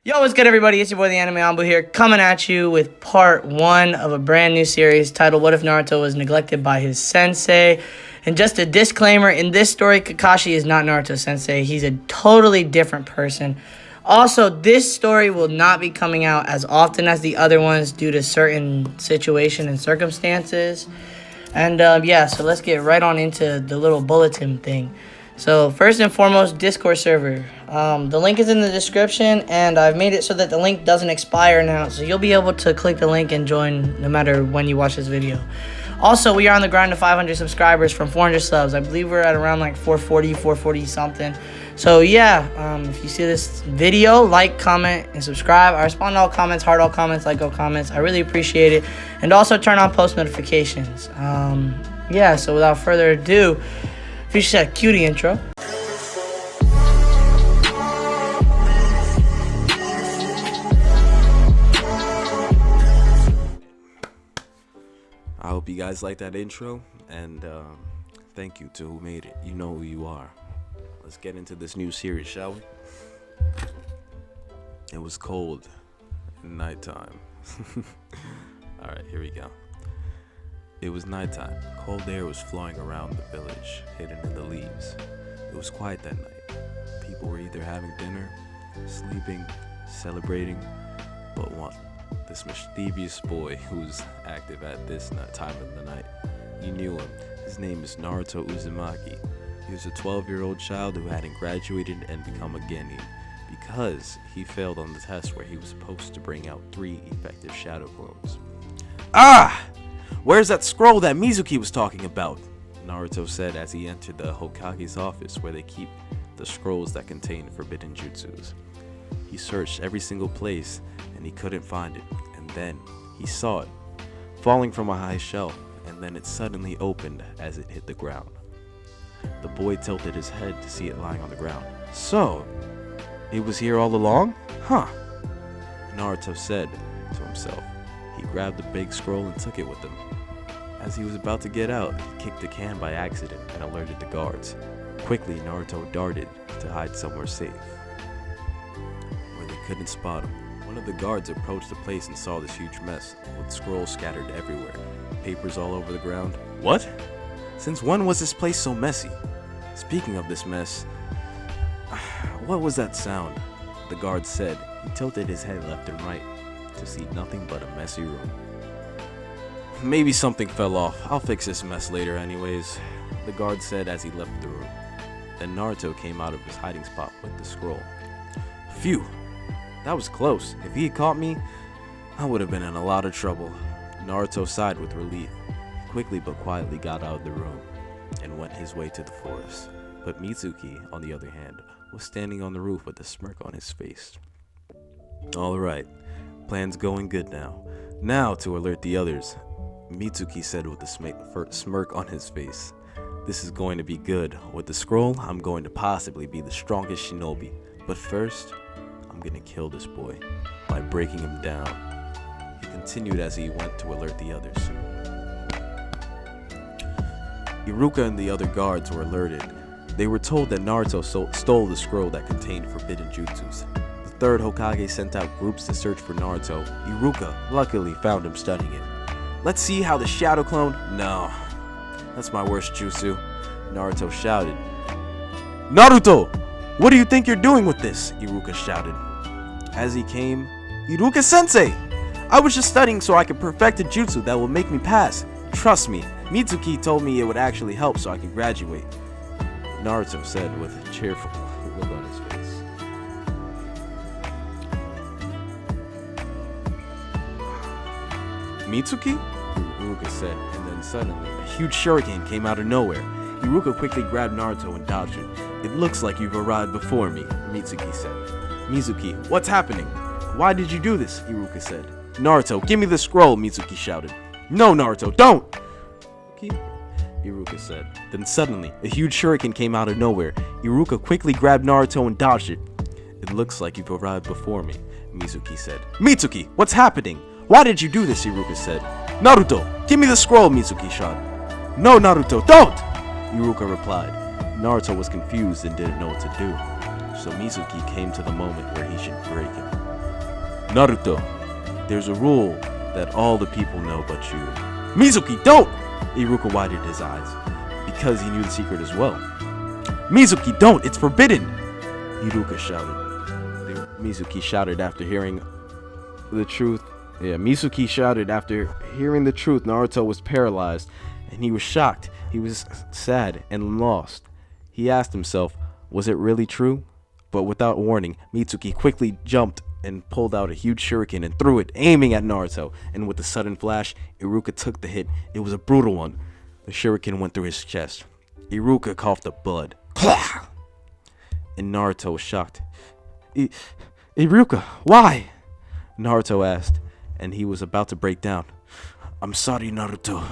Yo, what's good, everybody? It's your boy, the Anime Ambu here, coming at you with part 1 of a brand new series titled What If Naruto Was Neglected by His Sensei? And just a disclaimer, in this story, Kakashi is not Naruto's sensei. He's a totally different person. Also, this story will not be coming out as often as the other ones due to certain situation and circumstances. And yeah, so let's get right on into the little bulletin thing. So first and foremost, Discord server. The link is in the description, and I've made it so that the link doesn't expire now. So you'll be able to click the link and join no matter when you watch this video. Also, we are on the grind to 500 subscribers from 400 subs. I believe we're at around like 440 something. So yeah, if you see this video, like, comment, and subscribe. I respond to all comments, heart all comments, like all comments. I really appreciate it. And also turn on post notifications. Yeah, so without further ado, we should have a cutie intro. I hope you guys like that intro, and thank you to who made it. You know who you are. Let's get into this new series, shall we? It was cold and nighttime. Alright, here we go. It was nighttime. Cold air was flowing around the village, hidden in the leaves. It was quiet that night. People were either having dinner, sleeping, celebrating, but one. This mischievous boy who's active at this time of the night. You knew him. His name is Naruto Uzumaki. He was a 12-year-old child who hadn't graduated and become a genin because he failed on the test where he was supposed to bring out 3 effective shadow clones. Ah! Where's that scroll that Mizuki was talking about? Naruto said as he entered the Hokage's office where they keep the scrolls that contain forbidden jutsus. He searched every single place and he couldn't find it, and then he saw it, falling from a high shelf, and then it suddenly opened as it hit the ground. The boy tilted his head to see it lying on the ground. So, it was here all along? Huh? Naruto said to himself. He grabbed the big scroll and took it with him. As he was about to get out, he kicked the can by accident and alerted the guards. Quickly, Naruto darted to hide somewhere safe, where they couldn't spot him. One of the guards approached the place and saw this huge mess, with scrolls scattered everywhere, papers all over the ground. What? Since when was this place so messy? Speaking of this mess, what was that sound? The guard said. He tilted his head left and right to see nothing but a messy room. Maybe something fell off. I'll fix this mess later anyways, the guard said as he left the room. Then Naruto came out of his hiding spot with the scroll. Phew, that was close. If he had caught me, I would have been in a lot of trouble. Naruto sighed with relief. He quickly but quietly got out of the room and went his way to the forest. But Mizuki, on the other hand, was standing on the roof with a smirk on his face. Alright, plan's going good now. Now to alert the others, Mitsuki said with a smirk on his face. This is going to be good. With the scroll, I'm going to possibly be the strongest shinobi. But first, I'm gonna kill this boy by breaking him down. He continued as he went to alert the others. Iruka and the other guards were alerted. They were told that Naruto stole the scroll that contained forbidden jutsus. The third Hokage sent out groups to search for Naruto. Iruka luckily found him studying it. Let's see how the shadow clone... No, that's my worst jutsu, Naruto shouted. Naruto! What do you think you're doing with this? Iruka shouted. As he came, Iruka-sensei! I was just studying so I could perfect a jutsu that will make me pass. Trust me, Mitsuki told me it would actually help so I could graduate, Naruto said with a cheerful look on his face. Mitsuki? Iruka said, and then suddenly, a huge shuriken came out of nowhere. Iruka quickly grabbed Naruto and dodged it. It looks like you've arrived before me, Mitsuki said. Mizuki, what's happening? Why did you do this? Iruka said. Naruto, give me the scroll, Mitsuki shouted. No, Naruto, don't! Iruka said. Then suddenly, a huge shuriken came out of nowhere. Iruka quickly grabbed Naruto and dodged it. It looks like you've arrived before me, Mizuki said. Mitsuki, what's happening? Why did you do this? Iruka said. Naruto, give me the scroll, Mitsuki shouted. No, Naruto, don't! Iruka replied. Naruto was confused and didn't know what to do. So Mizuki came to the moment where he should break him. Naruto, there's a rule that all the people know but you. Mizuki, don't! Iruka widened his eyes, because he knew the secret as well. Mizuki, don't! It's forbidden! Iruka shouted. Mizuki shouted after hearing the truth. Mizuki shouted after hearing the truth. Naruto was paralyzed, and he was shocked. He was sad and lost. He asked himself, was it really true? But without warning, Mitsuki quickly jumped and pulled out a huge shuriken and threw it, aiming at Naruto. And with a sudden flash, Iruka took the hit. It was a brutal one. The shuriken went through his chest. Iruka coughed up blood. And Naruto was shocked. Iruka, why? Naruto asked, and he was about to break down. I'm sorry, Naruto.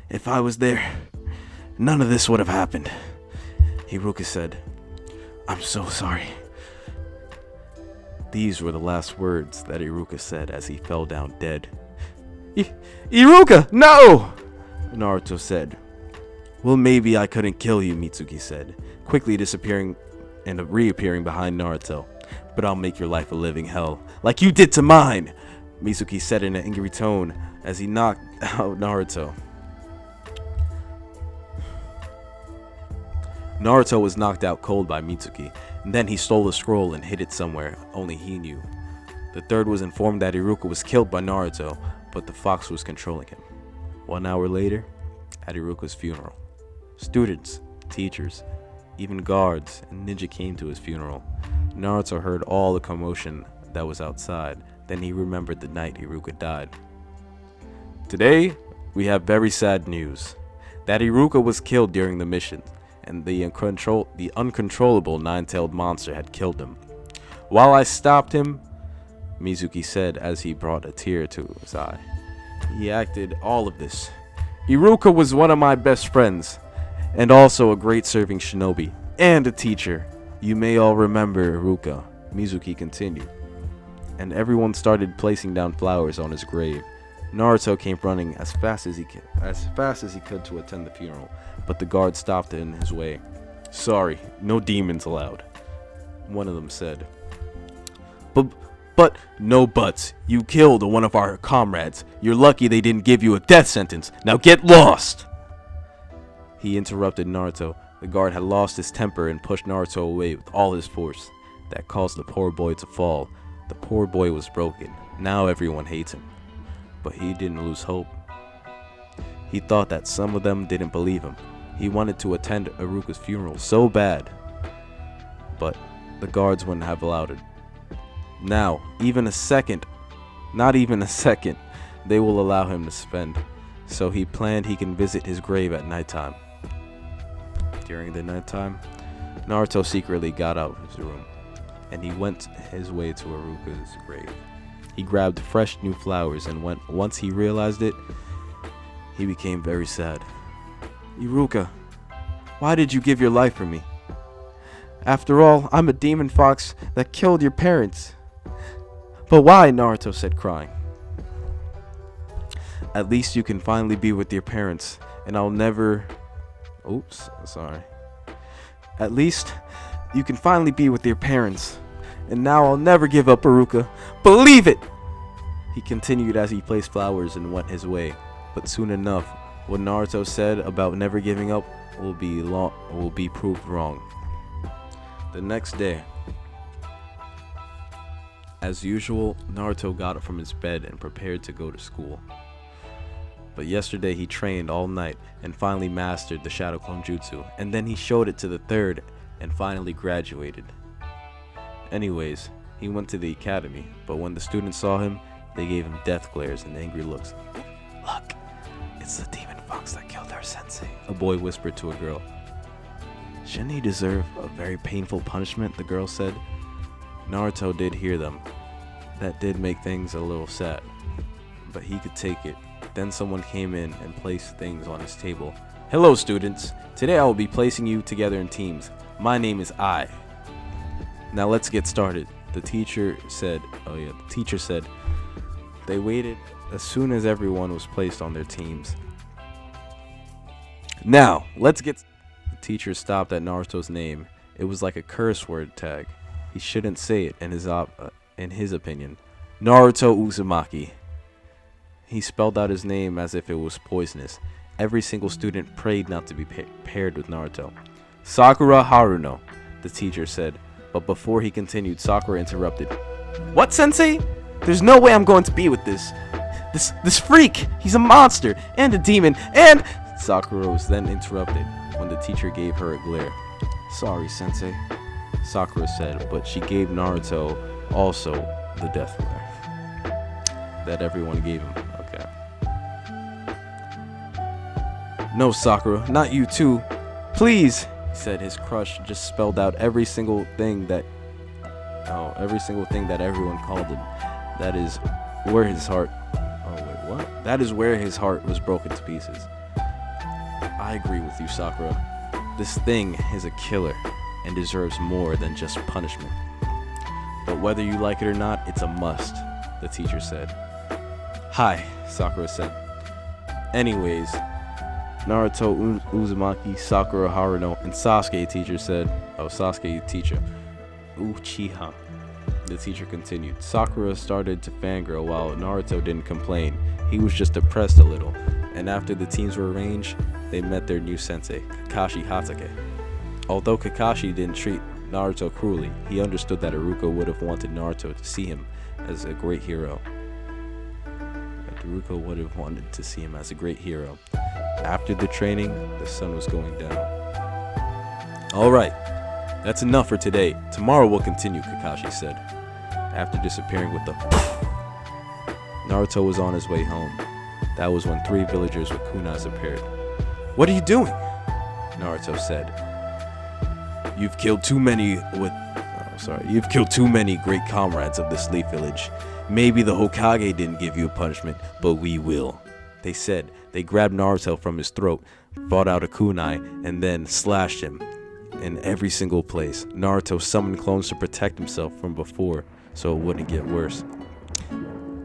If I was there, none of this would have happened. Iruka said, I'm so sorry. These were the last words that Iruka said as he fell down dead. Iruka, no! Naruto said. Well, maybe I couldn't kill you, Mitsuki said, quickly disappearing and reappearing behind Naruto. But I'll make your life a living hell, like you did to mine, Mitsuki said in an angry tone as he knocked out Naruto. Naruto was knocked out cold by Mitsuki, and then he stole a scroll and hid it somewhere only he knew. The third was informed that Iruka was killed by Naruto, but the fox was controlling him. 1 hour later, at Iruka's funeral, students, teachers, even guards and ninja came to his funeral. Naruto heard all the commotion that was outside. Then he remembered the night Iruka died. Today, we have very sad news. That Iruka was killed during the mission, and the uncontrollable nine-tailed monster had killed him. While I stopped him, Mizuki said as he brought a tear to his eye. He acted all of this. Iruka was one of my best friends, and also a great serving shinobi, and a teacher. You may all remember Iruka, Mizuki continued. And everyone started placing down flowers on his grave. Naruto came running as fast as he could to attend the funeral, but the guard stopped in his way. Sorry, no demons allowed, one of them said. But no buts. You killed one of our comrades. You're lucky they didn't give you a death sentence. Now get lost! He interrupted Naruto. The guard had lost his temper and pushed Naruto away with all his force. That caused the poor boy to fall. The poor boy was broken. Now everyone hates him. But he didn't lose hope. He thought that some of them didn't believe him. He wanted to attend Iruka's funeral so bad. But the guards wouldn't have allowed it. Now, not even a second, they will allow him to spend. So he planned he can visit his grave at nighttime. During the nighttime, Naruto secretly got out of his room, and he went his way to Iruka's grave. He grabbed fresh new flowers, and once he realized it, he became very sad. Iruka, why did you give your life for me? After all, I'm a demon fox that killed your parents. But why? Naruto said, crying. At least you can finally be with your parents, and I'll never... At least you can finally be with your parents, and now I'll never give up, Iruka. Believe it! He continued as he placed flowers and went his way. But soon enough, what Naruto said about never giving up will be proved wrong. The next day, as usual, Naruto got up from his bed and prepared to go to school. But yesterday he trained all night and finally mastered the Shadow Clone Jutsu, and then he showed it to the third and finally graduated. Anyways, he went to the academy, but when the students saw him, they gave him death glares and angry looks. Look, it's the demon fox that killed our sensei, a boy whispered to a girl. Shouldn't he deserve a very painful punishment, the girl said. Naruto did hear them. That did make things a little sad, but he could take it. Then someone came in and placed things on his table. Hello students, today I will be placing you together in teams. My name is I. Now let's get started, the teacher said. They waited as soon as everyone was placed on their teams. Now, let's get... The teacher stopped at Naruto's name. It was like a curse word tag. He shouldn't say it, and in his opinion, Naruto Uzumaki. He spelled out his name as if it was poisonous. Every single student prayed not to be paired with Naruto. Sakura Haruno, the teacher said, but before he continued, Sakura interrupted. What, sensei? There's no way I'm going to be with this freak. He's a monster and a demon and... Sakura was then interrupted when the teacher gave her a glare. Sorry, sensei, Sakura said, but she gave Naruto also the death glare that everyone gave him. Okay. No, Sakura, not you too. Please, he said. His crush just spelled out every single thing that everyone called him. That is where his heart... Oh, wait, what? That is where his heart was broken to pieces. I agree with you, Sakura. This thing is a killer and deserves more than just punishment. But whether you like it or not, it's a must, the teacher said. Hi, Sakura said. Anyways, Naruto Uzumaki, Sakura Haruno, and Sasuke, teacher said. Oh, Sasuke, teacher. Uchiha. The teacher continued. Sakura started to fangirl while Naruto didn't complain. He was just depressed a little. And after the teams were arranged, they met their new sensei, Kakashi Hatake. Although Kakashi didn't treat Naruto cruelly, he understood that Iruka would have wanted Naruto to see him as a great hero. After the training, the sun was going down. Alright, that's enough for today. Tomorrow we'll continue, Kakashi said. After disappearing with the... Naruto was on his way home. That was when 3 villagers with kunais appeared. What are you doing? Naruto said. You've killed too many great comrades of this Leaf Village. Maybe the Hokage didn't give you a punishment, but we will. They said. They grabbed Naruto from his throat, brought out a kunai, and then slashed him in every single place. Naruto summoned clones to protect himself from before, so it wouldn't get worse.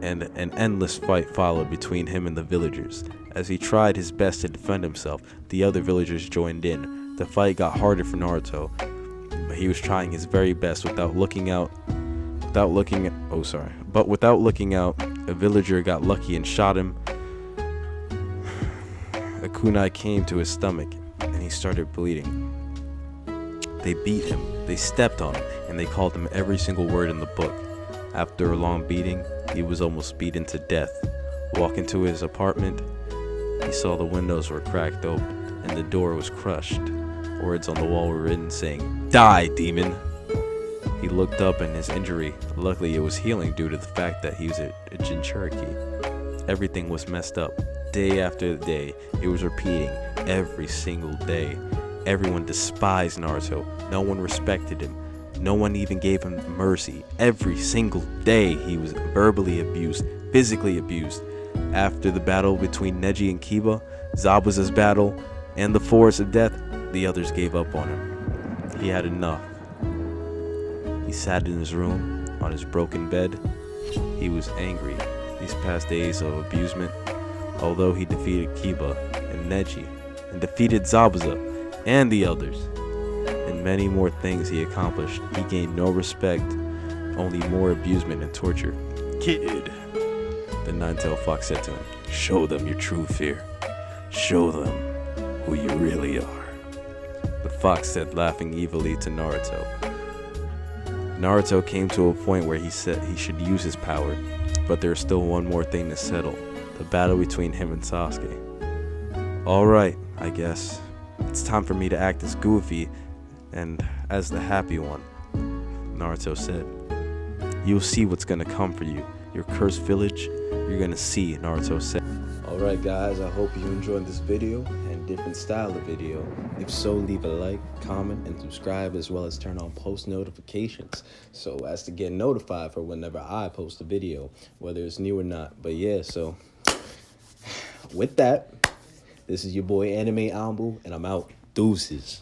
And an endless fight followed between him and the villagers. As he tried his best to defend himself, the other villagers joined in. The fight got harder for Naruto, but he was trying his very best without looking out, a villager got lucky and shot him. A kunai came to his stomach, and he started bleeding. They beat him, they stepped on him, and they called him every single word in the book. After a long beating, he was almost beaten to death. Walking to his apartment, he saw the windows were cracked open, and the door was crushed. Words on the wall were written saying, "Die, demon!" He looked up and his injury, luckily it was healing due to the fact that he was a Jinchuriki. Everything was messed up. Day after day, it was repeating every single day. Everyone despised Naruto. No one respected him. No one even gave him mercy. Every single day, he was verbally abused, physically abused. After the battle between Neji and Kiba, Zabuza's battle, and the Forest of Death, the others gave up on him. He had enough. He sat in his room, on his broken bed. He was angry. These past days of abusement, although he defeated Kiba and Neji, and defeated Zabuza and the others, and many more things he accomplished, he gained no respect, only more abusement and torture. Kid, the nine-tailed fox said to him, show them your true fear. Show them who you really are. The fox said, laughing evilly to Naruto. Naruto came to a point where he said he should use his power, but there's still one more thing to settle, the battle between him and Sasuke. Alright, I guess. It's time for me to act as Goofy and as the happy one, Naruto said. You'll see what's gonna come for you. Your cursed village, you're gonna see, Naruto said. Alright guys, I hope you enjoyed this video and different style of video. If so, leave a like, comment, and subscribe, as well as turn on post notifications so as to get notified for whenever I post a video, whether it's new or not. But yeah, so with that, this is your boy Anime Ambu, and I'm out. Deuces.